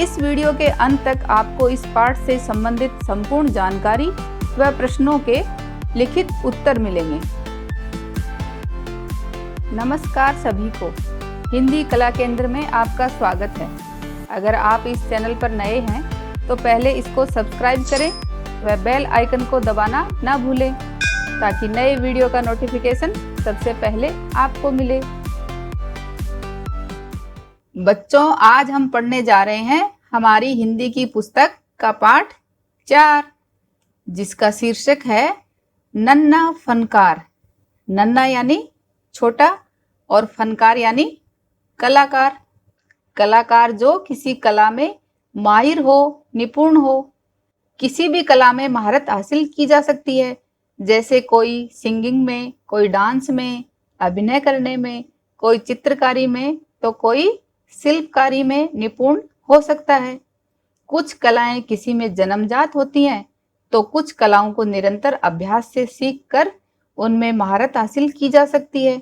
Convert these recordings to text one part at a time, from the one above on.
इस वीडियो के अंत तक आपको इस पाठ से संबंधित संपूर्ण जानकारी व प्रश्नों के लिखित उत्तर मिलेंगे। नमस्कार सभी को, हिंदी कला केंद्र में आपका स्वागत है। अगर आप इस चैनल पर नए हैं तो पहले इसको सब्सक्राइब करें व बेल आइकन को दबाना ना भूलें ताकि नए वीडियो का नोटिफिकेशन सबसे पहले आपको मिले। बच्चों, आज हम पढ़ने जा रहे हैं हमारी हिंदी की पुस्तक का पाठ 4, जिसका शीर्षक है नन्ना फनकार। नन्ना यानी छोटा और फनकार यानी कलाकार। कलाकार जो किसी कला में माहिर हो, निपुण हो। किसी भी कला में महारत हासिल की जा सकती है, जैसे कोई सिंगिंग में, कोई डांस में, अभिनय करने में, कोई चित्रकारी में, तो कोई शिल्पकारी में निपुण हो सकता है। कुछ कलाएं किसी में जन्मजात होती हैं, तो कुछ कलाओं को निरंतर अभ्यास से सीखकर उनमें महारत हासिल की जा सकती है।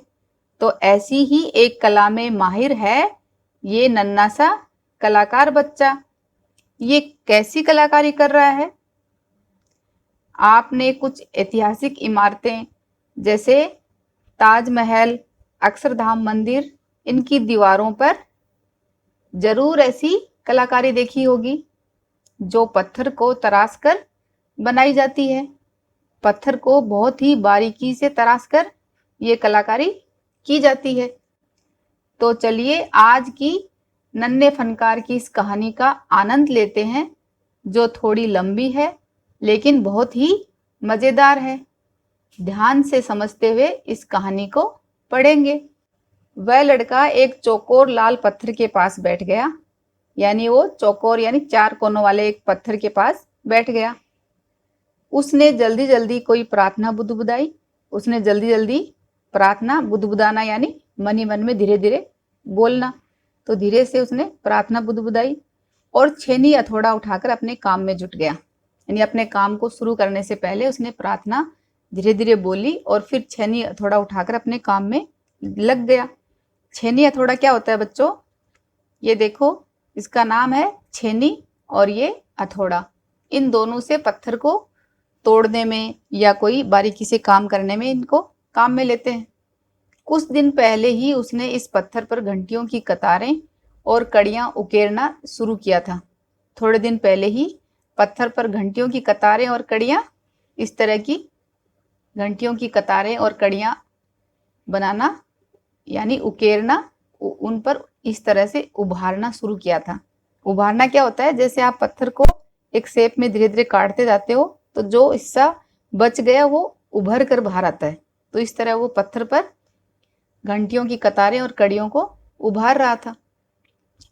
तो ऐसी ही एक कला में माहिर है ये नन्ना सा कलाकार बच्चा। ये कैसी कलाकारी कर रहा है? आपने कुछ ऐतिहासिक इमारतें जैसे ताजमहल, अक्षरधाम मंदिर, इनकी दीवारों पर जरूर ऐसी कलाकारी देखी होगी जो पत्थर को तराशकर बनाई जाती है। पत्थर को बहुत ही बारीकी से तराशकर ये कलाकारी की जाती है। तो चलिए आज की नन्हे फनकार की इस कहानी का आनंद लेते हैं, जो थोड़ी लंबी है लेकिन बहुत ही मजेदार है। ध्यान से समझते हुए इस कहानी को पढ़ेंगे। वह लड़का एक चौकोर लाल पत्थर के पास बैठ गया, यानी वो चौकोर यानी 4 कोनों वाले एक पत्थर के पास बैठ गया। उसने जल्दी जल्दी कोई प्रार्थना बुदबुदाई। उसने जल्दी जल्दी प्रार्थना, बुदबुदाना यानी मन ही मन में धीरे धीरे बोलना। तो धीरे से उसने प्रार्थना बुदबुदाई और छेनी हथौड़ा उठाकर अपने काम में जुट गया। यानी अपने काम को शुरू करने से पहले उसने प्रार्थना धीरे धीरे बोली और फिर छेनी हथौड़ा उठाकर अपने काम में लग गया। छेनी हथौड़ा क्या होता है बच्चों? ये देखो, इसका नाम है छेनी और ये हथौड़ा। इन दोनों से पत्थर को तोड़ने में या कोई बारीकी से काम करने में इनको काम में लेते हैं। कुछ दिन पहले ही उसने इस पत्थर पर घंटियों की कतारें और कड़ियां उकेरना शुरू किया था। थोड़े दिन पहले ही पत्थर पर घंटियों की कतारें और कड़ियां, इस तरह की घंटियों की कतारें और कड़ियां बनाना यानी उकेरना, उन पर इस तरह से उभारना शुरू किया था। उभारना क्या होता है? जैसे आप पत्थर को एक शेप में धीरे धीरे काटते जाते हो तो जो हिस्सा बच गया वो उभर कर बाहर आता है। तो इस तरह वो पत्थर पर घंटियों की कतारें और कड़ियों को उभार रहा था।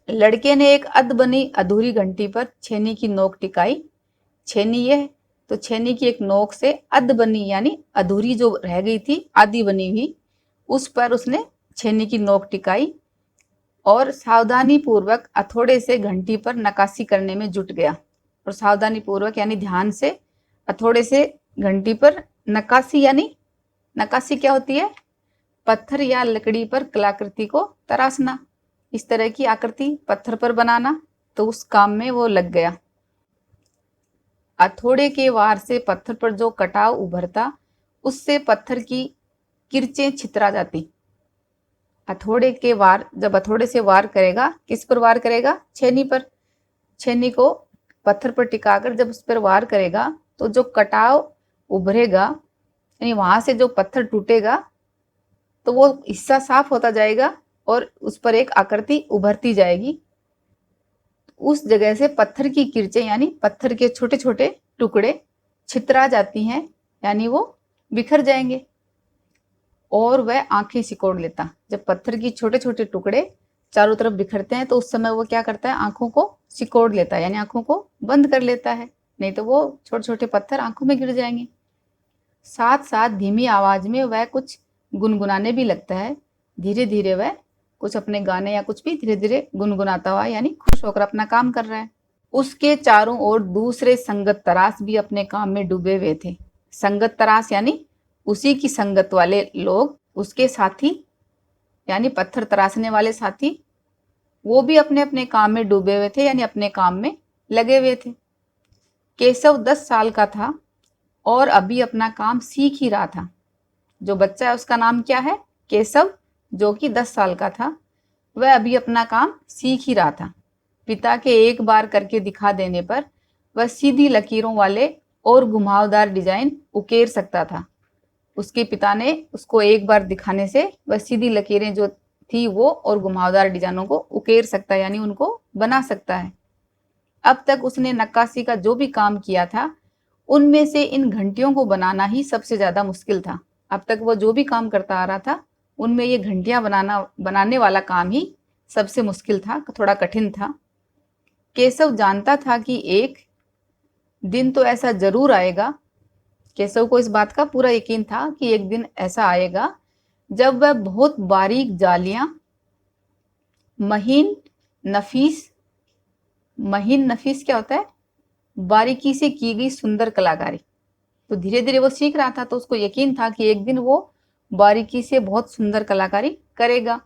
लड़के ने एक अध बनी अधूरी घंटी पर छेनी की नोक टिकाई। छेनी यह, तो छेनी की एक नोक से अध बनी यानी अधूरी जो रह गई थी, आधी बनी हुई, उस पर उसने छेनी की नोक टिकाई और सावधानी पूर्वक हथौड़े से घंटी पर नक्काशी करने में जुट गया। और सावधानी पूर्वक यानी ध्यान से हथौड़े से घंटी पर नक्काशी, यानी नक्काशी क्या होती है? पत्थर या लकड़ी पर कलाकृति को तराशना, इस तरह की आकृति पत्थर पर बनाना। तो उस काम में वो लग गया। हथौड़े के वार से पत्थर पर जो कटाव उभरता, उससे पत्थर की किरचें छितरा जाती। हथौड़े के वार, जब हथौड़े से वार करेगा, किस पर वार करेगा? छेनी पर। छेनी को पत्थर पर टिकाकर जब उस पर वार करेगा तो जो कटाव उभरेगा, यानी वहां से जो पत्थर टूटेगा, तो वो हिस्सा साफ होता जाएगा और उस पर एक आकृति उभरती जाएगी। उस जगह से पत्थर की किरचें यानी पत्थर के छोटे छोटे टुकड़े छितरा जाती हैं, यानी वो बिखर जाएंगे और वह आंखें सिकोड़ लेता। जब पत्थर की छोटे छोटे टुकड़े चारों तरफ बिखरते हैं तो उस समय वो क्या करता है? आंखों को सिकोड़ लेता है, यानी आंखों को बंद कर लेता है, नहीं तो वो छोटे छोटे पत्थर आंखों में गिर जाएंगे। साथ साथ धीमी आवाज में वह कुछ गुनगुनाने भी लगता है। धीरे धीरे वह कुछ अपने गाने या कुछ भी धीरे धीरे गुनगुनाता हुआ, यानी खुश होकर अपना काम कर रहा है। उसके चारों ओर दूसरे संगत तराश भी अपने काम में डूबे हुए थे। संगत तराश यानी उसी की संगत वाले लोग, उसके साथी यानी पत्थर तराशने वाले साथी, वो भी अपने अपने काम में डूबे हुए थे, यानी अपने काम में लगे हुए थे। केशव 10 साल का था और अभी अपना काम सीख ही रहा था। जो बच्चा है उसका नाम क्या है? केशव, जो कि 10 साल का था। वह अभी अपना काम सीख ही रहा था। पिता के एक बार करके दिखा देने पर वह सीधी लकीरों वाले और घुमावदार डिजाइन उकेर सकता था। उसके पिता ने उसको एक बार दिखाने से वह सीधी लकीरें जो थी वो और घुमावदार डिजाइनों को उकेर सकता है, यानी उनको बना सकता है। अब तक उसने नक्काशी का जो भी काम किया था उनमें से इन घंटियों को बनाना ही सबसे ज्यादा मुश्किल था। अब तक वो जो भी काम करता आ रहा था उनमें ये घंटियां बनाने वाला काम ही सबसे मुश्किल था, थोड़ा कठिन था। केशव जानता था कि एक दिन तो ऐसा जरूर आएगा। केशव को इस बात का पूरा यकीन था कि एक दिन ऐसा आएगा जब वह बहुत बारीक जालियां, महीन नफीस, महीन नफीस क्या होता है? बारीकी से की गई सुंदर कलाकारी। तो धीरे धीरे वो सीख रहा था, तो उसको यकीन था कि एक दिन वो बारीकी से बहुत सुंदर कलाकारी करेगा।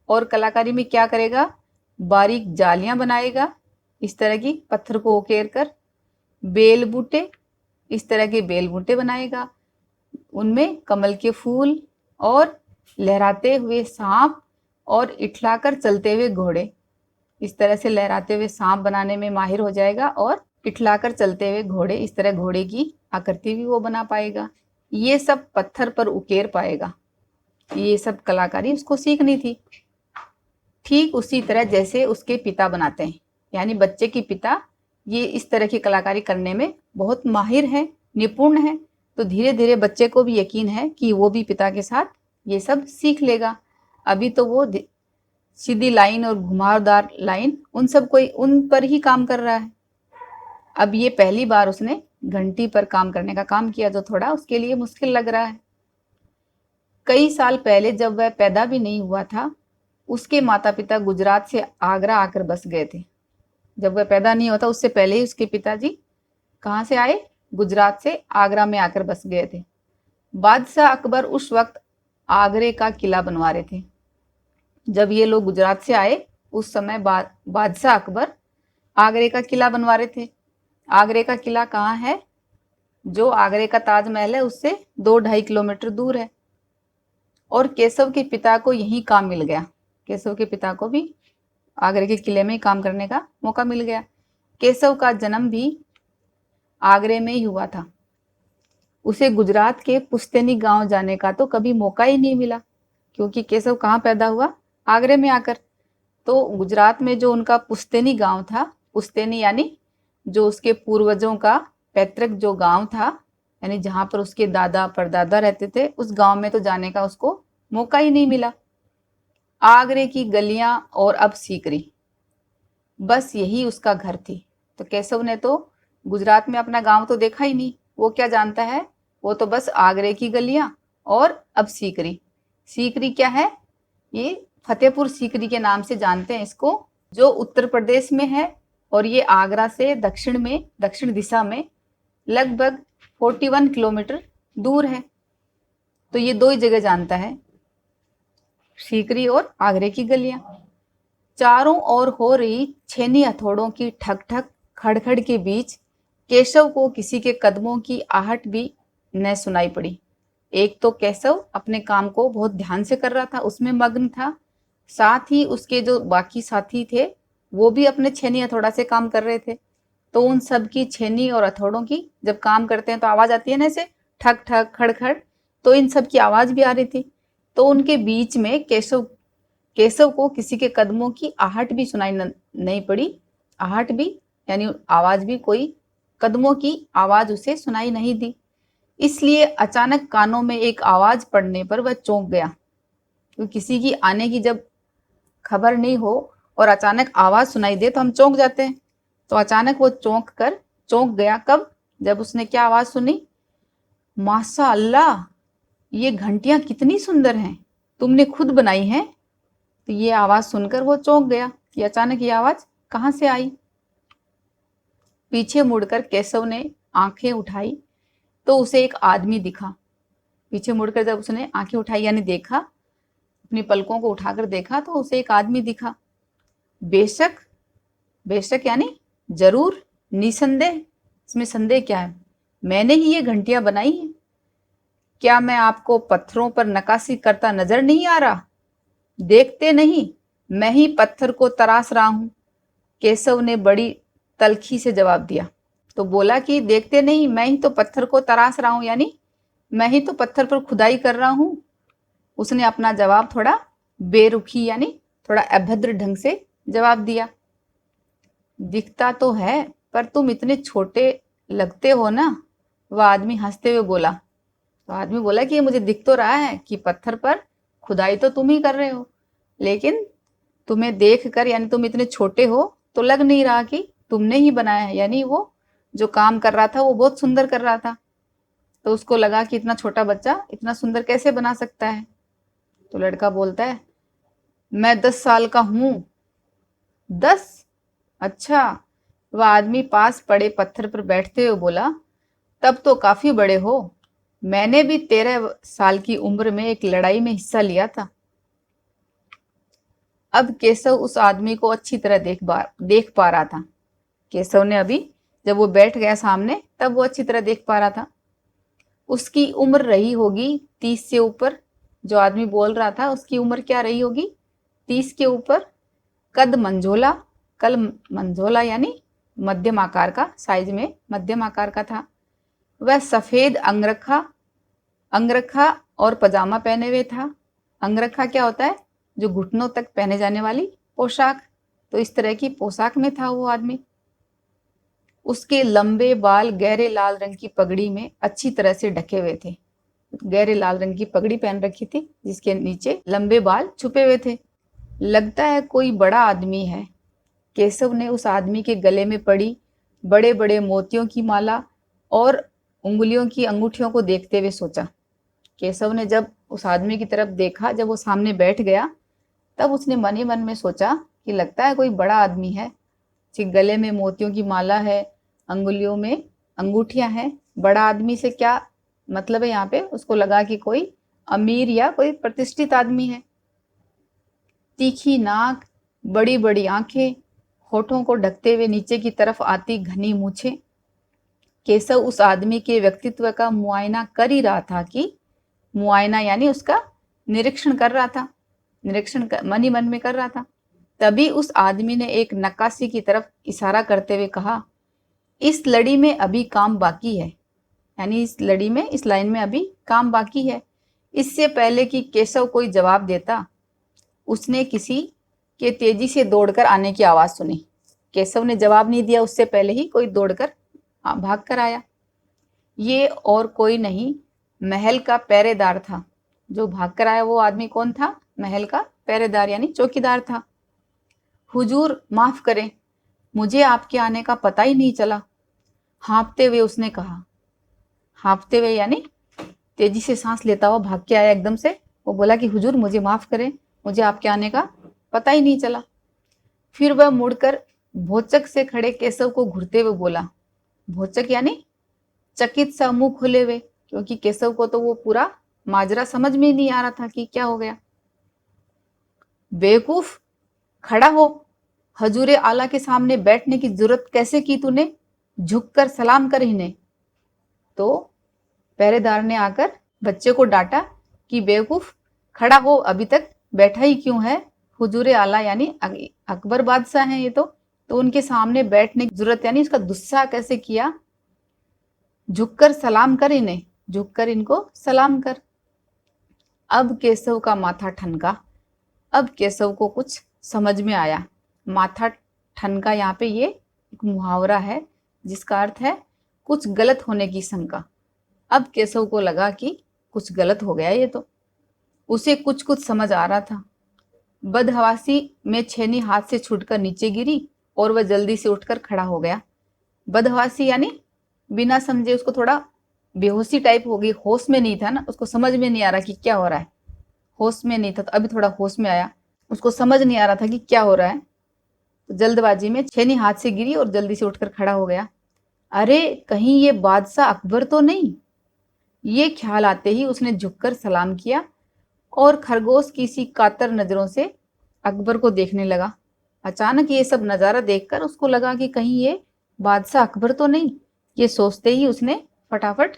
और कलाकारी में क्या करेगा? बारीक जालियां बनाएगा, इस तरह की पत्थर को उकेर कर। बेल बूटे, इस तरह के बेल बूटे बनाएगा, उनमें कमल के फूल और लहराते हुए सांप और इठलाकर चलते हुए घोड़े। इस तरह से लहराते हुए सांप बनाने में माहिर हो जाएगा और इठलाकर चलते हुए घोड़े, इस तरह घोड़े की आकृति भी वो बना पाएगा। ये सब पत्थर पर उकेर पाएगा। ये सब कलाकारी उसको सीखनी थी, ठीक उसी तरह जैसे उसके पिता बनाते हैं। यानी बच्चे के पिता ये इस तरह की कलाकारी करने में बहुत माहिर है, निपुण है। तो धीरे धीरे बच्चे को भी यकीन है कि वो भी पिता के साथ ये सब सीख लेगा। अभी तो वो सीधी लाइन और घुमावदार लाइन उन पर ही काम कर रहा है। अब ये पहली बार उसने घंटी पर काम करने का काम किया, जो थोड़ा उसके लिए मुश्किल लग रहा है। कई साल पहले जब वह पैदा भी नहीं हुआ था, उसके माता पिता गुजरात से आगरा आकर बस गए थे। जब वह पैदा नहीं होता उससे पहले ही उसके पिताजी कहाँ से आए? गुजरात से आगरा में आकर बस गए थे। बादशाह अकबर उस वक्त आगरे का किला बनवा रहे थे। जब ये लोग गुजरात से आए उस समय बादशाह अकबर आगरे का किला बनवा रहे थे। आगरे का किला कहाँ है? जो आगरे का ताजमहल है उससे 2-2.5 किलोमीटर दूर है। और केशव के पिता को यही काम मिल गया। केशव के पिता को भी आगरे के किले में ही काम करने का मौका मिल गया। केशव का जन्म भी आगरे में ही हुआ था। उसे गुजरात के पुश्तैनी गांव जाने का तो कभी मौका ही नहीं मिला, क्योंकि केशव कहाँ पैदा हुआ? आगरे में आकर। तो गुजरात में जो उनका पुश्तैनी गांव था, पुश्तैनी यानी जो उसके पूर्वजों का पैतृक जो गांव था, यानी जहां पर उसके दादा परदादा रहते थे, उस गांव में तो जाने का उसको मौका ही नहीं मिला। आगरे की गलियां और अब सीकरी, बस यही उसका घर थी। तो केशव ने तो गुजरात में अपना गांव तो देखा ही नहीं। वो क्या जानता है? वो तो बस आगरे की गलियां और अब सीकरी। सीकरी क्या है? ये फतेहपुर सीकरी के नाम से जानते हैं इसको, जो उत्तर प्रदेश में है। और ये आगरा से दक्षिण दिशा में लगभग 41 किलोमीटर दूर है। तो ये दो ही जगह जानता है, सीकरी और आगरे की गलियां। चारों ओर हो रही छेनी हथौड़ों की ठक ठक खड़खड़ के बीच केशव को किसी के कदमों की आहट भी न सुनाई पड़ी। एक तो केशव अपने काम को बहुत ध्यान से कर रहा था, उसमें मग्न था। साथ ही उसके जो बाकी साथी थे वो भी अपने छेनी हथौड़ा से काम कर रहे थे। तो उन सब की छेनी और हथौड़ों की जब काम करते हैं तो आवाज आती है ना, ऐसे ठक ठक खड़खड़। तो इन सब की आवाज भी आ रही थी। तो उनके बीच में केशव को किसी के कदमों की आहट भी सुनाई नहीं पड़ी। आहट भी यानी आवाज भी, कोई कदमों की आवाज उसे सुनाई नहीं दी। इसलिए अचानक कानों में एक आवाज पड़ने पर वह चौंक गया। क्योंकि किसी की आने की जब खबर नहीं हो और अचानक आवाज सुनाई दे तो हम चौंक जाते हैं। तो अचानक वो चौंक गया। कब? जब उसने क्या आवाज सुनी? माशा अल्लाह, ये घंटियां कितनी सुंदर हैं, तुमने खुद बनाई हैं। तो ये आवाज सुनकर वो चौंक गया कि अचानक ये आवाज कहाँ से आई। पीछे मुड़कर केशव ने आंखें उठाई तो उसे एक आदमी दिखा। पीछे मुड़कर जब उसने आंखें उठाई यानी देखा, अपनी पलकों को उठाकर देखा, तो उसे एक आदमी दिखा। बेशक, बेशक यानी जरूर, निसंदेह, इसमें संदेह क्या है? मैंने ही ये घंटियां बनाई हैं। क्या मैं आपको पत्थरों पर नक्काशी करता नजर नहीं आ रहा? देखते नहीं, मैं ही पत्थर को तराश रहा हूं। केशव ने बड़ी तल्खी से जवाब दिया। तो बोला कि देखते नहीं, मैं ही तो पत्थर को तराश रहा हूं, यानी मैं ही तो पत्थर पर खुदाई कर रहा हूं। उसने अपना जवाब थोड़ा बेरुखी यानी थोड़ा अभद्र ढंग से जवाब दिया। दिखता तो है, पर तुम इतने छोटे लगते हो ना। वह आदमी हंसते हुए बोला। तो आदमी बोला कि ये मुझे दिख तो रहा है कि पत्थर पर खुदाई तो तुम ही कर रहे हो, लेकिन तुम्हें देख कर, यानी तुम इतने छोटे हो तो लग नहीं रहा कि तुमने ही बनाया है। यानी वो जो काम कर रहा था वो बहुत सुंदर कर रहा था, तो उसको लगा कि इतना छोटा बच्चा इतना सुंदर कैसे बना सकता है। तो लड़का बोलता है, मैं 10 साल का हूं। 10? अच्छा। वह आदमी पास पड़े पत्थर पर बैठते हुए बोला, तब तो काफी बड़े हो। मैंने भी 13 साल की उम्र में एक लड़ाई में हिस्सा लिया था। अब केशव उस आदमी को अच्छी तरह देख पा रहा था। केशव ने अभी जब वो बैठ गया सामने, तब वो अच्छी तरह देख पा रहा था। उसकी उम्र रही होगी 30 से ऊपर। जो आदमी बोल रहा था उसकी उम्र क्या रही होगी? 30 के ऊपर। कद मंझोला, कल मंझोला यानी मध्यम आकार का, साइज में मध्यम आकार का था। वह सफेद अंगरखा अंगरखा और पजामा पहने हुए था। अंगरखा क्या होता है? जो घुटनों तक पहने जाने वाली पोशाक। तो इस तरह की पोशाक में था वो आदमी। उसके लंबे बाल गहरे लाल रंग की पगड़ी में अच्छी तरह से ढके हुए थे। गहरे लाल रंग की पगड़ी पहन रखी थी जिसके नीचे लंबे बाल छुपे हुए थे। लगता है कोई बड़ा आदमी है। केशव ने उस आदमी के गले में पड़ी बड़े बड़े मोतियों की माला और उंगलियों की अंगूठियों को देखते हुए सोचा। केशव ने जब उस आदमी की तरफ देखा, जब वो सामने बैठ गया, तब उसने मन ही मन में सोचा कि लगता है कोई बड़ा आदमी है। गले में मोतियों की माला है, अंगुलियों में अंगूठियां हैं। बड़ा आदमी से क्या मतलब है? यहाँ पे उसको लगा कि कोई अमीर या कोई प्रतिष्ठित आदमी है। तीखी नाक, बड़ी बड़ी आंखें, होठों को ढकते हुए नीचे की तरफ आती घनी मूछें। केशव उस आदमी के व्यक्तित्व का मुआयना कर ही रहा था कि मुआयना यानी उसका निरीक्षण कर रहा था, मन ही मन में कर रहा था। तभी उस आदमी ने एक नक्काशी की तरफ इशारा करते हुए कहा, इस लड़ी में अभी काम बाकी है। यानी इस लड़ी में, इस लाइन में अभी काम बाकी है। इससे पहले कि केशव कोई जवाब देता, उसने किसी के तेजी से दौड़कर आने की आवाज सुनी। केशव ने जवाब नहीं दिया, उससे पहले ही कोई दौड़कर भाग कर आया। ये और कोई नहीं, महल का पहरेदार था। जो भाग कर आया वो आदमी कौन था? महल का पहरेदार यानी चौकीदार था। हुजूर माफ करें, मुझे आपके आने का पता ही नहीं चला, हाँफते हुए उसने कहा। हाँफते हुए यानी तेजी से सांस लेता हुआ भाग के आया एकदम से। वो बोला कि हुजूर मुझे माफ करें, मुझे आपके आने का पता ही नहीं चला। फिर वह मुड़कर भोचक से खड़े केशव को घूरते हुए बोला। भोचक यानी चकित सा, मुंह खोले हुए, क्योंकि केशव को तो वो पूरा माजरा समझ में नहीं आ रहा था कि क्या हो गया। बेवकूफ, खड़ा हो। हजूरे आला के सामने बैठने की जरूरत कैसे की तूने? झुककर सलाम कर इन्हें। तो पहरेदार ने आकर बच्चे को डांटा कि बेवकूफ, खड़ा हो, अभी तक बैठा ही क्यों है? हुजूरे आला यानी अकबर बादशाह हैं ये तो उनके सामने बैठने की जरूरत, यानी इसका गुस्सा कैसे किया। झुककर सलाम कर इन्हें, झुककर इनको सलाम कर। अब केशव का माथा ठनका। अब केशव को कुछ समझ में आया। माथा ठनका यहाँ पे ये एक मुहावरा है जिसका अर्थ है कुछ गलत होने की शंका। अब केशव को लगा कि कुछ गलत हो गया ये तो। उसे कुछ कुछ समझ आ रहा था। बदहवासी में छेनी हाथ से छूटकर नीचे गिरी और वह जल्दी से उठकर खड़ा हो गया। बदहवासी यानी बिना समझे, उसको थोड़ा बेहोशी टाइप हो गई, होश में नहीं था ना, उसको समझ में नहीं आ रहा कि क्या हो रहा है। होश में नहीं था तो अभी थोड़ा होश में आया, उसको समझ नहीं आ रहा था कि क्या हो रहा है। तो जल्दबाजी में छेनी हाथ से गिरी और जल्दी से उठकर खड़ा हो गया। अरे कहीं ये बादशाह अकबर तो नहीं? ये ख्याल आते ही उसने झुककर सलाम किया और खरगोश की सी कातर नजरों से अकबर को देखने लगा। अचानक ये सब नजारा देखकर उसको लगा कि कहीं ये बादशाह अकबर तो नहीं। ये सोचते ही उसने फटाफट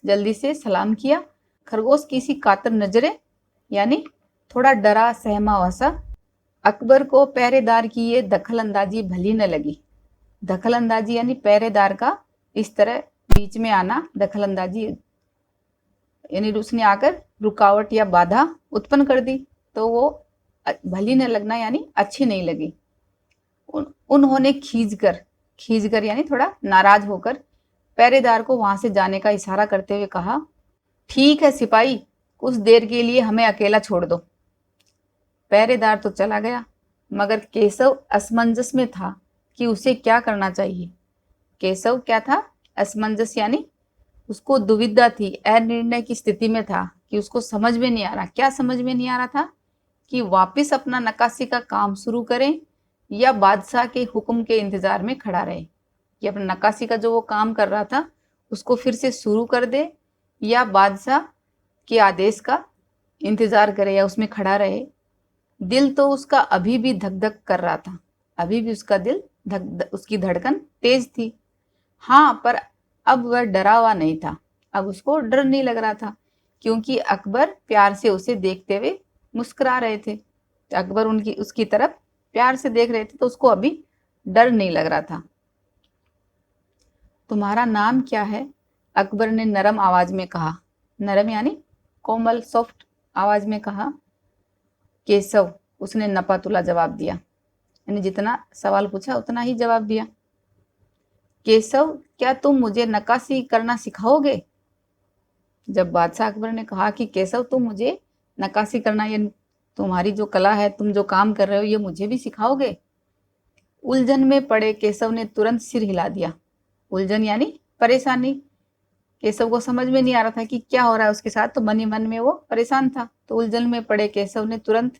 जल्दी से सलाम किया। खरगोश की सी कातर नजरें, यानी थोड़ा डरा सहमा हुआ सा। अकबर को पहरेदार की ये दखल अंदाजी भली न लगी। दखल अंदाजी यानी पहरेदार का इस तरह बीच में आना, दखल अंदाजी यानी उसने आकर रुकावट या बाधा उत्पन्न कर दी, तो वो भली न लगना यानी अच्छी नहीं लगी। उन्होंने खींच कर यानी थोड़ा नाराज होकर पहरेदार को वहां से जाने का इशारा करते हुए कहा, ठीक है सिपाही, कुछ देर के लिए हमें अकेला छोड़ दो। पहरेदार तो चला गया, मगर केशव असमंजस में था कि उसे क्या करना चाहिए। केशव क्या था? असमंजस यानी उसको दुविधा थी, अनिर्णय की स्थिति में था कि उसको समझ में नहीं आ रहा। क्या समझ में नहीं आ रहा था? कि वापस अपना नक्काशी का काम शुरू करें या बादशाह के हुक्म के इंतजार में खड़ा रहे। कि अपना नक्काशी का जो वो काम कर रहा था उसको फिर से शुरू कर दे, या बादशाह के आदेश का इंतजार करे या उसमें खड़ा रहे। दिल तो उसका अभी भी धक धक कर रहा था, अभी भी उसका दिल उसकी धड़कन तेज थी। हाँ, पर अब वह डरा हुआ नहीं था। अब उसको डर नहीं लग रहा था, क्योंकि अकबर प्यार से उसे देखते हुए मुस्कुरा रहे थे। तो अकबर उसकी तरफ प्यार से देख रहे थे, तो उसको अभी डर नहीं लग रहा था। तुम्हारा नाम क्या है? अकबर ने नरम आवाज में कहा। नरम यानी कोमल, सॉफ्ट आवाज में कहा। केशव, उसने नपातुला जवाब दिया, यानी जितना सवाल पूछा उतना ही जवाब दिया। केशव, क्या तुम मुझे नक्काशी करना सिखाओगे? जब बादशाह अकबर ने कहा कि केशव तुम मुझे नक्काशी करना, ये तुम्हारी जो कला है, तुम जो काम कर रहे हो, ये मुझे भी सिखाओगे? उलझन में पड़े केशव ने तुरंत सिर हिला दिया। उलझन यानी परेशानी। केशव को समझ में नहीं आ रहा था कि क्या हो रहा है उसके साथ, तो मन ही मन में वो परेशान था। तो उलझन में पड़े केशव ने तुरंत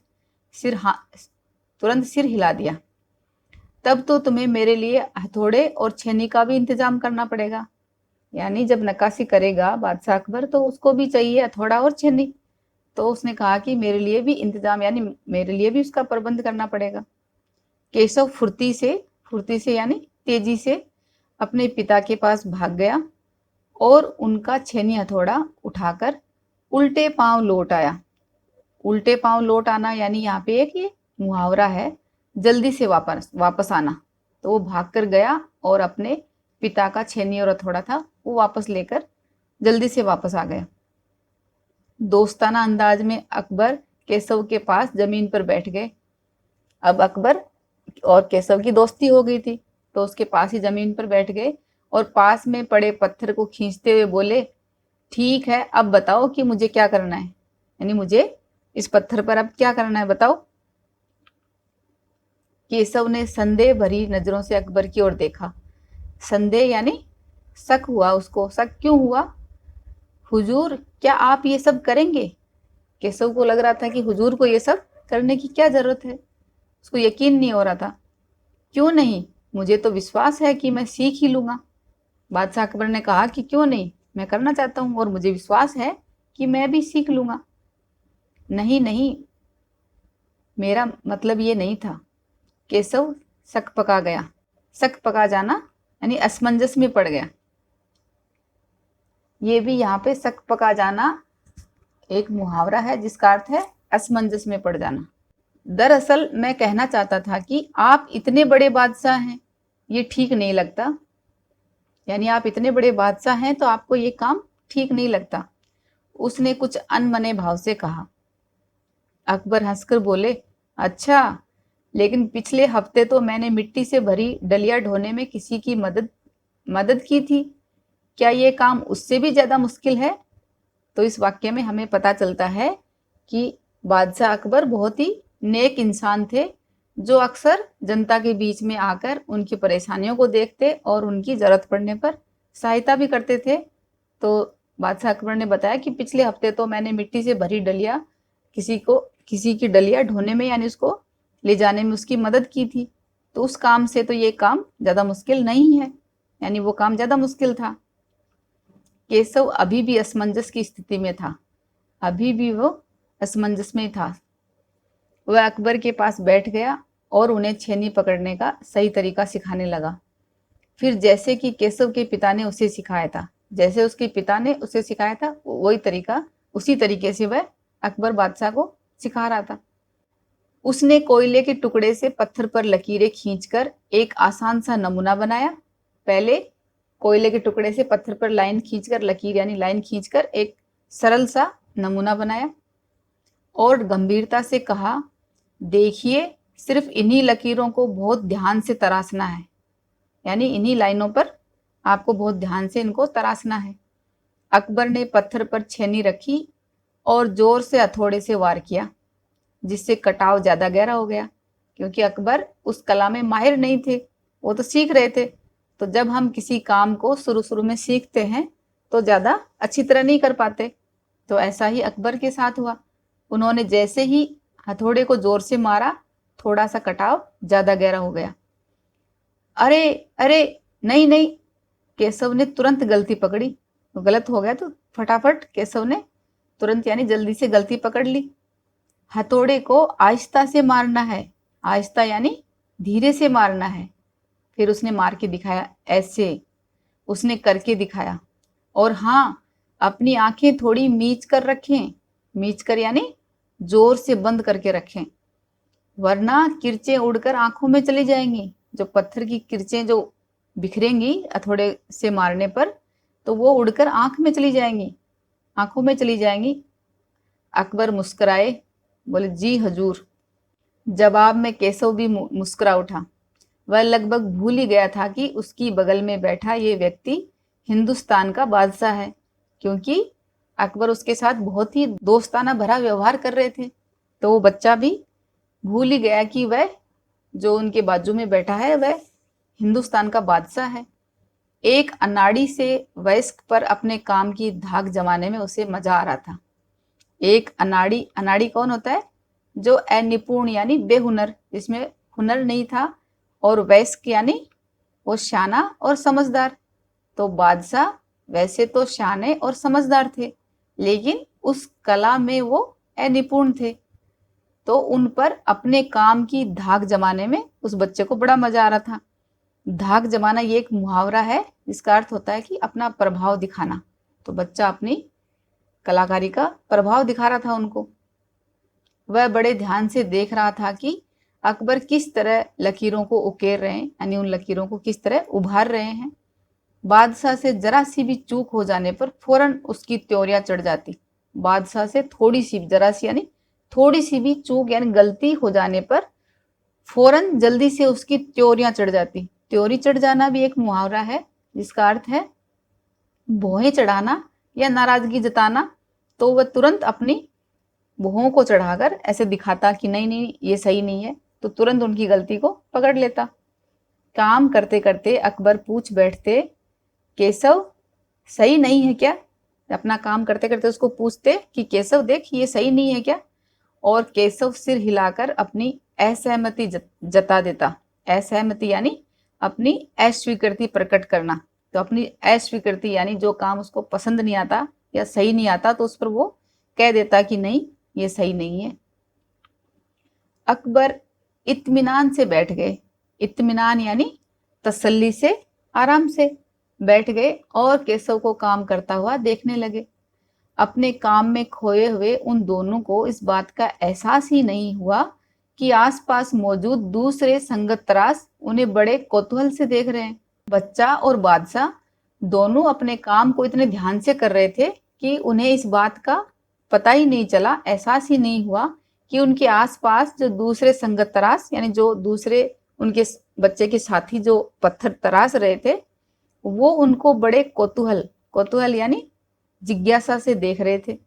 सिर हिला दिया। तब तो तुम्हें मेरे लिए हथौड़े और छेनी का भी इंतजाम करना पड़ेगा। यानी जब नक्काशी करेगा बादशाह अकबर, तो उसको भी चाहिए हथौड़ा और छेनी। तो उसने कहा कि मेरे लिए भी इंतजाम, यानी मेरे लिए भी उसका प्रबंध करना पड़ेगा। केशव फुर्ती से यानी तेजी से अपने पिता के पास भाग गया और उनका छेनी हथौड़ा उठाकर उल्टे पांव लौट आया। उल्टे पांव लौट आना यानी यहाँ पे एक ये मुहावरा है, जल्दी से वापस आना। तो वो भाग कर गया और अपने पिता का छेनी और हथौड़ा था वो वापस लेकर जल्दी से वापस आ गया। दोस्ताना अंदाज में अकबर केशव के पास जमीन पर बैठ गए। अब अकबर और केशव की दोस्ती हो गई थी, तो उसके पास ही जमीन पर बैठ गए और पास में पड़े पत्थर को खींचते हुए बोले, ठीक है, अब बताओ कि मुझे क्या करना है, यानी मुझे इस पत्थर पर अब क्या करना है, बताओ। केशव ने संदेह भरी नजरों से अकबर की ओर देखा। संदेह यानी शक हुआ उसको। शक क्यों हुआ? हुजूर, क्या आप ये सब करेंगे? केशव को लग रहा था कि हुजूर को ये सब करने की क्या जरूरत है, उसको यकीन नहीं हो रहा था। क्यों नहीं, मुझे तो विश्वास है कि मैं सीख ही लूंगा। बादशाह अकबर ने कहा कि क्यों नहीं, मैं करना चाहता हूं और मुझे विश्वास है कि मैं भी सीख लूंगा। नहीं नहीं, मेरा मतलब ये नहीं था। केशव शक पका गया। शक पका जाना यानी असमंजस में पड़ गया। ये भी यहाँ पे शक पका जाना एक मुहावरा है जिसका अर्थ है असमंजस में पड़ जाना। दरअसल मैं कहना चाहता था कि आप इतने बड़े बादशाह हैं, ये ठीक नहीं लगता। यानी आप इतने बड़े बादशाह हैं तो आपको ये काम ठीक नहीं लगता, उसने कुछ अनमने भाव से कहा। अकबर हंसकर बोले, अच्छा, लेकिन पिछले हफ्ते तो मैंने मिट्टी से भरी डलिया ढोने में किसी की मदद की थी। क्या ये काम उससे भी ज्यादा मुश्किल है? तो इस वाक्य में हमें पता चलता है कि बादशाह अकबर बहुत ही नेक इंसान थे, जो अक्सर जनता के बीच में आकर उनकी परेशानियों को देखते और उनकी जरूरत पड़ने पर सहायता भी करते थे। तो बादशाह अकबर ने बताया कि पिछले हफ्ते तो मैंने मिट्टी से भरी डलिया किसी की डलिया ढोने में यानी उसको ले जाने में उसकी मदद की थी। तो उस काम से तो ये काम ज्यादा मुश्किल नहीं है, यानी वो काम ज्यादा मुश्किल था। केशव अभी भी असमंजस की स्थिति में था, अभी भी वो असमंजस में था। वह अकबर के पास बैठ गया और उन्हें छेनी पकड़ने का सही तरीका सिखाने लगा। फिर जैसे कि केशव के पिता ने उसे सिखाया था, जैसे उसके पिता ने उसे सिखाया था वही तरीका, उसी तरीके से वह अकबर बादशाह को सिखा रहा था। उसने कोयले के टुकड़े से पत्थर पर लकीरें खींचकर एक आसान सा नमूना बनाया। पहले कोयले के टुकड़े से पत्थर पर लाइन खींचकर, लकीर यानी लाइन खींचकर एक सरल सा नमूना बनाया और गंभीरता से कहा, देखिए सिर्फ इन्हीं लकीरों को बहुत ध्यान से तराशना है, यानी इन्हीं लाइनों पर आपको बहुत ध्यान से इनको तराशना है। अकबर ने पत्थर पर छेनी रखी और जोर से हथौड़े से वार किया, जिससे कटाव ज्यादा गहरा हो गया। क्योंकि अकबर उस कला में माहिर नहीं थे, वो तो सीख रहे थे। तो जब हम किसी काम को शुरू शुरू में सीखते हैं तो ज्यादा अच्छी तरह नहीं कर पाते। तो ऐसा ही अकबर के साथ हुआ। उन्होंने जैसे ही हथौड़े को जोर से मारा, थोड़ा सा कटाव ज्यादा गहरा हो गया। अरे अरे, नहीं नहीं, केशव ने तुरंत गलती पकड़ी। तो गलत हो गया तो फटाफट केशव ने तुरंत यानी जल्दी से गलती पकड़ ली। हथौड़े को आहिस्ता से मारना है, आहिस्ता यानी धीरे से मारना है। फिर उसने मार के दिखाया, ऐसे उसने करके दिखाया। और हाँ, अपनी आंखें थोड़ी मीच कर रखें, मीच कर यानी जोर से बंद करके रखें, वरना किरचें उड़कर आंखों में चली जाएंगी। जो पत्थर की किरचें जो बिखरेंगी हथौड़े से मारने पर, तो वो उड़कर आंख में चली जाएंगी, आंखों में चली जाएंगी। अकबर मुस्कुराए, बोले, जी हजूर। जवाब में केशव भी मुस्कुरा उठा। वह लगभग भूल ही गया था कि उसकी बगल में बैठा ये व्यक्ति हिंदुस्तान का बादशाह है, क्योंकि अकबर उसके साथ बहुत ही दोस्ताना भरा व्यवहार कर रहे थे। तो वो बच्चा भी भूल ही गया कि वह जो उनके बाजू में बैठा है वह हिंदुस्तान का बादशाह है। एक अनाड़ी से वयस्क पर अपने काम की धाक जमाने में उसे मजा आ रहा था। एक अनाड़ी, अनाड़ी कौन होता है? जो अनिपुण यानी बेहुनर, जिसमें हुनर नहीं था, और वयस्क यानी वो शाना और समझदार। तो बादशाह वैसे तो शाने और समझदार थे, लेकिन उस कला में वो अनिपुण थे। तो उन पर अपने काम की धाक जमाने में उस बच्चे को बड़ा मजा आ रहा था। धाक जमाना ये एक मुहावरा है जिसका अर्थ होता है कि अपना प्रभाव दिखाना। तो बच्चा अपनी कलाकारी का प्रभाव दिखा रहा था उनको। वह बड़े ध्यान से देख रहा था कि अकबर किस तरह लकीरों को उकेर रहे हैं, यानी उन लकीरों को किस तरह उभार रहे हैं। बादशाह से जरा सी भी चूक हो जाने पर फौरन उसकी त्योरियां चढ़ जाती। बादशाह से थोड़ी सी, जरा सी यानी थोड़ी सी भी चूक यानी गलती हो जाने पर फौरन जल्दी से उसकी त्योरियां चढ़ जाती। त्योरी चढ़ जाना भी एक मुहावरा है जिसका अर्थ है भौहें चढ़ाना या नाराजगी जताना। तो वह तुरंत अपनी भौहों को चढ़ाकर ऐसे दिखाता कि नहीं नहीं ये सही नहीं है, तो तुरंत उनकी गलती को पकड़ लेता। काम करते करते अकबर पूछ बैठते, केशव सही नहीं है क्या? अपना काम करते करते उसको पूछते कि केशव देख ये सही नहीं है क्या? और केशव सिर हिलाकर अपनी असहमति जता देता। असहमति यानी अपनी अस्वीकृति प्रकट करना। तो अपनी अस्वीकृति यानी जो काम उसको पसंद नहीं आता या सही नहीं आता, तो उस पर वो कह देता कि नहीं ये सही नहीं है। अकबर इत्मीनान से बैठ गए। इत्मीनान यानी तसल्ली से, आराम से बैठ गए और केशव को काम करता हुआ देखने लगे। अपने काम में खोए हुए उन दोनों को इस बात का एहसास ही नहीं हुआ कि आसपास मौजूद दूसरे संगत तराश उन्हें बड़े कौतूहल से देख रहे हैं। बच्चा और बादशाह दोनों अपने काम को इतने ध्यान से कर रहे थे कि उन्हें इस बात का पता ही नहीं चला, एहसास ही नहीं हुआ कि उनके आसपास जो दूसरे संगत तराश यानी जो दूसरे उनके बच्चे के साथी जो पत्थर तराश रहे थे, वो उनको बड़े कौतूहल, कौतूहल यानी जिज्ञासा से देख रहे थे।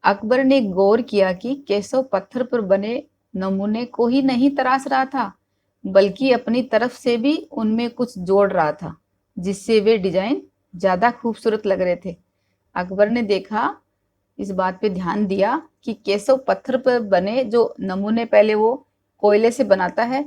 अकबर ने गौर किया कि केशव पत्थर पर बने नमूने को ही नहीं तराश रहा था, बल्कि अपनी तरफ से भी उनमें कुछ जोड़ रहा था, जिससे वे डिजाइन ज्यादा खूबसूरत लग रहे थे। अकबर ने देखा, इस बात पे ध्यान दिया कि केशव पत्थर पर बने जो नमूने पहले वो कोयले से बनाता है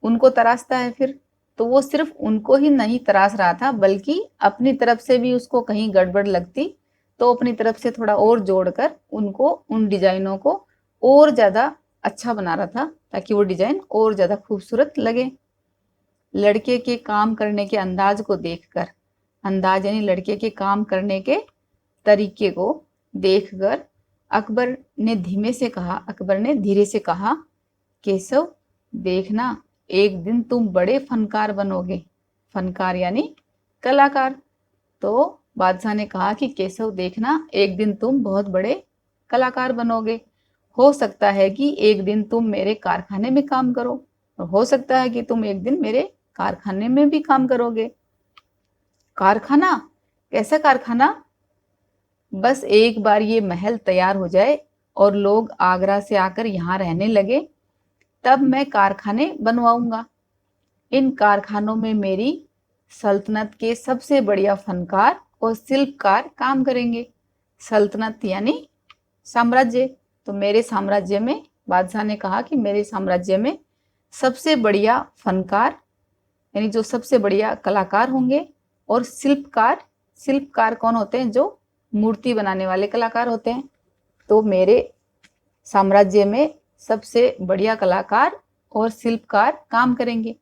उनको तराशता है, फिर तो वो सिर्फ उनको ही नहीं तराश रहा था, बल्कि अपनी तरफ से भी उसको कहीं गड़बड़ लगती तो अपनी तरफ से थोड़ा और जोड़कर उनको, उन डिजाइनों को और ज्यादा अच्छा बना रहा था ताकि वो डिजाइन और ज्यादा खूबसूरत लगे। लड़के के काम करने के अंदाज को देखकर, अंदाज यानी लड़के के काम करने के तरीके को देखकर अकबर ने धीरे से कहा, केशव देखना, एक दिन तुम बड़े फनकार बनोगे। फनकार यानी कलाकार। तो बादशाह ने कहा कि केशव देखना, एक दिन तुम बहुत बड़े कलाकार बनोगे। हो सकता है कि एक दिन तुम मेरे कारखाने में काम करो, और हो सकता है कि तुम एक दिन मेरे कारखाने में भी काम करोगे। कारखाना? कैसा कारखाना? बस एक बार ये महल तैयार हो जाए और लोग आगरा से आकर यहाँ रहने लगे, तब मैं कारखाने बनवाऊंगा। इन कारखानों में मेरी सल्तनत के सबसे बढ़िया फनकार और शिल्पकार काम करेंगे। सल्तनत यानी साम्राज्य। तो मेरे साम्राज्य में, बादशाह ने कहा कि मेरे साम्राज्य में सबसे बढ़िया फनकार यानी जो सबसे बढ़िया कलाकार होंगे, और शिल्पकार, शिल्पकार कौन होते हैं? जो मूर्ति बनाने वाले कलाकार होते हैं। तो मेरे साम्राज्य में सबसे बढ़िया कलाकार और शिल्पकार काम करेंगे।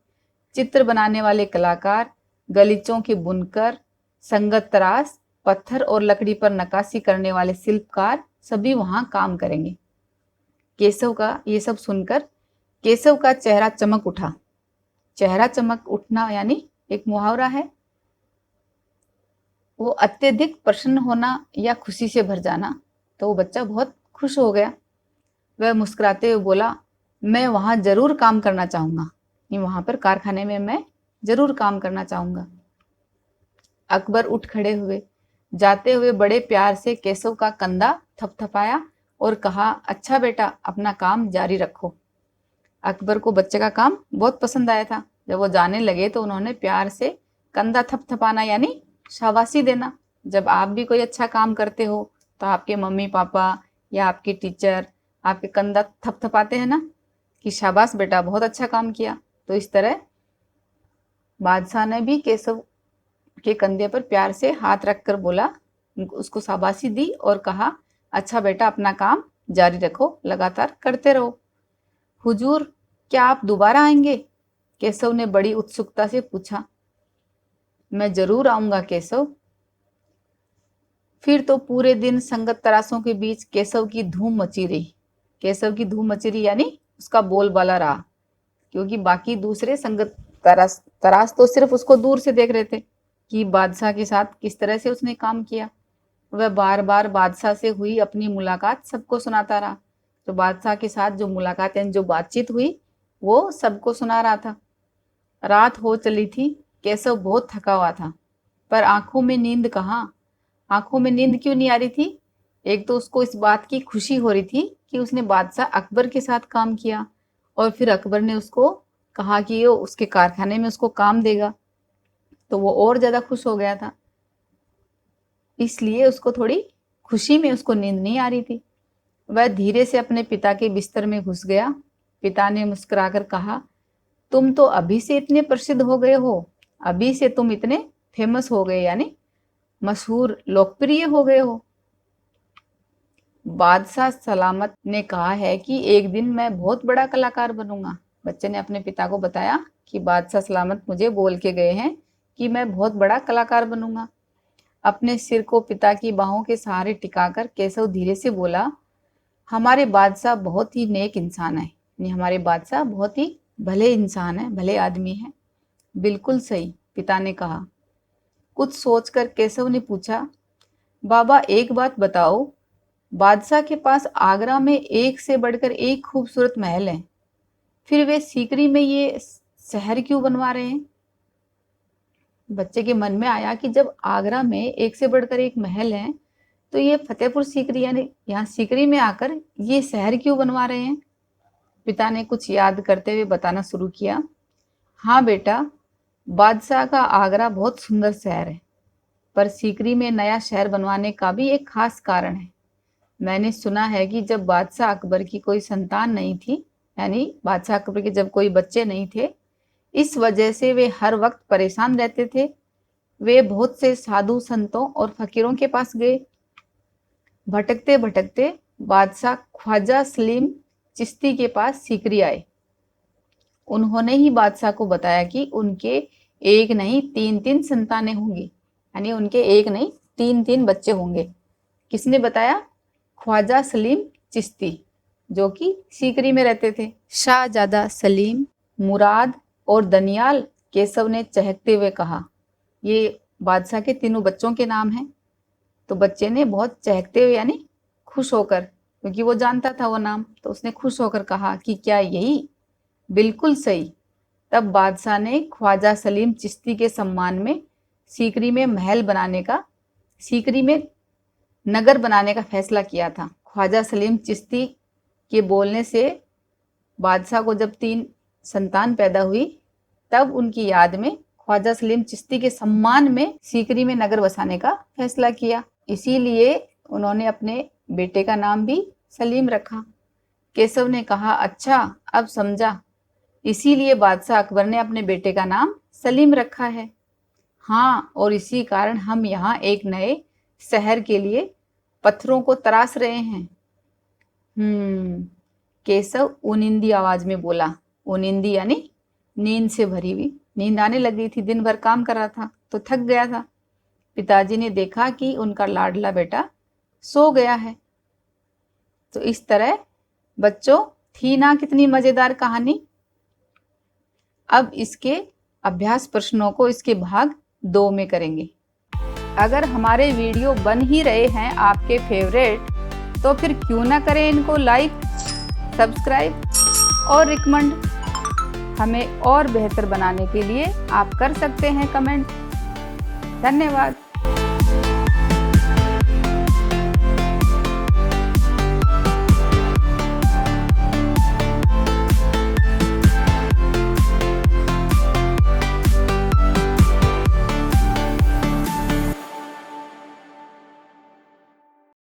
चित्र बनाने वाले कलाकार, गलीचों के बुनकर, संगत तराश, पत्थर और लकड़ी पर नक्काशी करने वाले शिल्पकार सभी वहां काम करेंगे। केशव का ये सब सुनकर केशव का चेहरा चमक उठा। चेहरा चमक उठना यानी एक मुहावरा है। वो अत्यधिक प्रसन्न होना या खुशी से भर जाना। तो वो बच्चा बहुत खुश हो गया। वह मुस्कुराते हुए बोला, मैं वहां जरूर काम करना चाहूंगा। वहां पर कारखाने में मैं जरूर काम करना चाहूंगा। अकबर उठ खड़े हुए। जाते हुए बड़े प्यार से केशव का कंधा थपथपाया और कहा, अच्छा बेटा, अपना काम जारी रखो। अकबर को बच्चे का काम बहुत पसंद आया था। जब वो जाने लगे तो उन्होंने प्यार से कंधा थपथपाना यानी शाबाशी देना। जब आप भी कोई अच्छा काम करते हो तो आपके मम्मी पापा या आपके टीचर आपके कंधा थपथपाते हैं ना, कि शाबाश बेटा, बहुत अच्छा काम किया। तो इस तरह बादशाह ने भी केशव के कंधे पर प्यार से हाथ रखकर बोला, उसको शाबाशी दी और कहा, अच्छा बेटा, अपना काम जारी रखो, लगातार करते रहो। हुजूर, क्या आप दोबारा आएंगे? केशव ने बड़ी उत्सुकता से पूछा। मैं जरूर आऊंगा केशव। फिर तो पूरे दिन संगत तराशों के बीच केशव की धूम मची रही। केशव की धूम मची रही यानी उसका बोलबाला रहा, क्योंकि बाकी दूसरे संगत तराश तो सिर्फ उसको दूर से देख रहे थे कि बादशाह के साथ किस तरह से उसने काम किया। वह बार बार बादशाह से हुई अपनी मुलाकात सबको सुनाता रहा। तो बादशाह के साथ जो मुलाकात यानी जो बातचीत हुई वो सबको सुना रहा था। रात हो चली थी। केशव बहुत थका हुआ था, पर आंखों में नींद कहाँ। आंखों में नींद क्यों नहीं आ रही थी? एक तो उसको इस बात की खुशी हो रही थी कि उसने बादशाह अकबर के साथ काम किया, और फिर अकबर ने उसको कहा कि वो उसके कारखाने में उसको काम देगा, तो वो और ज्यादा खुश हो गया था। इसलिए उसको थोड़ी खुशी में उसको नींद नहीं आ रही थी। वह धीरे से अपने पिता के बिस्तर में घुस गया। पिता ने मुस्कुराकर कहा, तुम तो अभी से इतने प्रसिद्ध हो गए हो, अभी से तुम इतने फेमस हो गए यानी मशहूर, लोकप्रिय हो गए हो। बादशाह सलामत ने कहा है कि एक दिन मैं बहुत बड़ा कलाकार बनूंगा। बच्चे ने अपने पिता को बताया कि बादशाह सलामत मुझे बोल के गए हैं कि मैं बहुत बड़ा कलाकार बनूंगा। अपने सिर को पिता की बाहों के सहारे टिकाकर केशव धीरे से बोला, हमारे बादशाह बहुत ही नेक इंसान है। यानी हमारे बादशाह बहुत ही भले इंसान है, भले आदमी है। बिल्कुल सही, पिता ने कहा। कुछ सोचकर केशव ने पूछा, बाबा एक बात बताओ, बादशाह के पास आगरा में एक से बढ़कर एक खूबसूरत महल है, फिर वे सीकरी में ये शहर क्यों बनवा रहे हैं? बच्चे के मन में आया कि जब आगरा में एक से बढ़कर एक महल है, तो ये फतेहपुर सीकरी यानी यहाँ सीकरी में आकर ये शहर क्यों बनवा रहे हैं? पिता ने कुछ याद करते हुए बताना शुरू किया, हाँ बेटा, बादशाह का आगरा बहुत सुंदर शहर है, पर सीकरी में नया शहर बनवाने का भी एक खास कारण है। मैंने सुना है कि जब बादशाह अकबर की कोई संतान नहीं थी, यानी बादशाह अकबर के जब कोई बच्चे नहीं थे, इस वजह से वे हर वक्त परेशान रहते थे। वे बहुत से साधु संतों और फकीरों के पास गए। भटकते भटकते बादशाह ख्वाजा सलीम चिश्ती के पास सीकरी आए। उन्होंने ही बादशाह को बताया कि उनके एक नहीं 3-3 संतानें होंगी, यानी उनके एक नहीं 3-3 बच्चे होंगे। किसने बताया? ख्वाजा सलीम चिश्ती, जो कि सीकरी में रहते थे। शाहजादा सलीम, मुराद और दनियाल केशव ने चहकते हुए कहा। ये बादशाह के तीनों बच्चों के नाम हैं। तो बच्चे ने बहुत चहकते हुए यानी खुश होकर, क्योंकि वो जानता था वो नाम, तो उसने खुश होकर कहा कि क्या यही? बिल्कुल सही। तब बादशाह ने ख्वाजा सलीम चिश्ती के सम्मान में सीकरी में महल बनाने का, सीकरी में नगर बनाने का फैसला किया था। ख्वाजा सलीम चिश्ती के बोलने से बादशाह को जब 3 संतान पैदा हुई, तब उनकी याद में ख्वाजा सलीम चिश्ती के सम्मान में सीकरी में नगर बसाने का फैसला किया। इसीलिए उन्होंने अपने बेटे का नाम भी सलीम रखा। केशव ने कहा, अच्छा अब समझा, इसीलिए बादशाह अकबर ने अपने बेटे का नाम सलीम रखा है। हाँ, और इसी कारण हम यहाँ एक नए शहर के लिए पत्थरों को तराश रहे हैं। केशव उनिंदी आवाज में बोला। उनिंदी यानी नींद से भरी हुई। नींद आने लगी थी, दिन भर काम कर रहा था तो थक गया था। पिताजी ने देखा कि उनका लाडला बेटा सो गया है। तो इस तरह बच्चों थी ना कितनी मजेदार कहानी। अब इसके अभ्यास प्रश्नों को इसके भाग 2 में करेंगे। अगर हमारे वीडियो बन ही रहे हैं आपके फेवरेट, तो फिर क्यों ना करें इनको लाइक, सब्सक्राइब और रिकमेंड। हमें और बेहतर बनाने के लिए आप कर सकते हैं कमेंट। धन्यवाद।